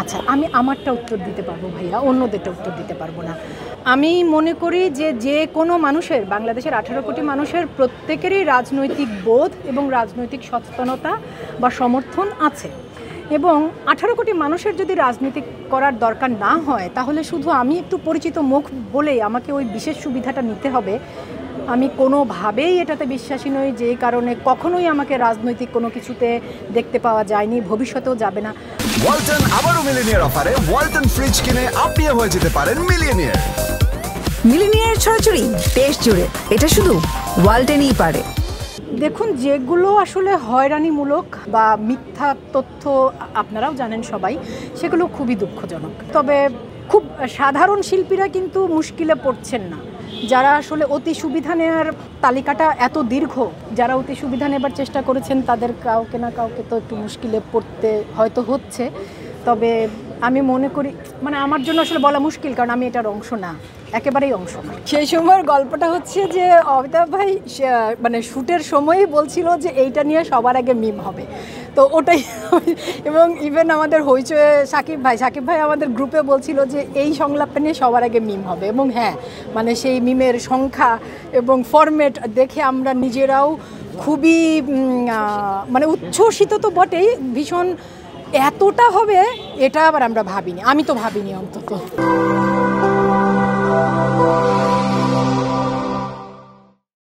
আচ্ছা, আমি আমারটা উত্তর দিতে পারবো ভাইয়া, অন্যদেরটা উত্তর দিতে পারবো না। আমি মনে করি যে কোনো মানুষের, বাংলাদেশের 18 কোটি মানুষের প্রত্যেকেরই রাজনৈতিক বোধ এবং রাজনৈতিক সচেতনতা বা সমর্থন আছে। এবং 18 কোটি মানুষের যদি রাজনীতি করার দরকার না হয়, তাহলে শুধু আমি একটু পরিচিত মুখ বলেই আমাকে ওই বিশেষ সুবিধাটা নিতে হবে, আমি কোনোভাবেই এটাতে বিশ্বাসী নই। যেই কারণে কখনোই আমাকে রাজনৈতিক কোনো কিছুতে দেখতে পাওয়া যায়নি, ভবিষ্যতেও যাবে না। ওয়ালটন আবারও মিলিনিয়ার অফারে ওয়ালটন ফ্রিজ কিনে আপনিও হয়ে যেতে পারেন মিলিয়নিয়ার। মিলিনিয়ার ছড়াছড়ি দেশ জুড়ে, এটা শুধু ওয়ালটনই পারে। দেখুন, যেগুলো আসলে হয়রানিমূলক বা মিথ্যা তথ্য আপনারাও জানেন সবাই, সেগুলো খুবই দুঃখজনক। তবে খুব সাধারণ শিল্পীরা কিন্তু মুশকিলে পড়ছেন না। যারা আসলে অতি সুবিধা নেওয়ার তালিকাটা এত দীর্ঘ, যারা অতি সুবিধা নেবার চেষ্টা করেছেন, তাদের কাউকে না কাউকে তো একটু মুশকিলে পড়তে হয়তো হচ্ছে। তবে আমি মনে করি, মানে আমার জন্য আসলে বলা মুশকিল, কারণ আমি এটার অংশ না, একেবারেই অংশ না। সেই সময়ের গল্পটা হচ্ছে যে অমিতাভ ভাই মানে শ্যুটের সময়ই বলছিল যে এইটা নিয়ে সবার আগে মিম হবে, তো ওটাই। এবং ইভেন আমাদের হইচয়ে সাকিব ভাই আমাদের গ্রুপে বলছিল যে এই সংলাপটা নিয়ে সবার আগে মিম হবে। এবং হ্যাঁ, মানে সেই মিমের সংখ্যা এবং ফরম্যাট দেখে আমরা নিজেরাও খুবই মানে উচ্ছ্বসিত তো বটেই, ভীষণ এতটা হবে এটা আবার আমরা ভাবিনি, আমি তো ভাবিনি অন্তত।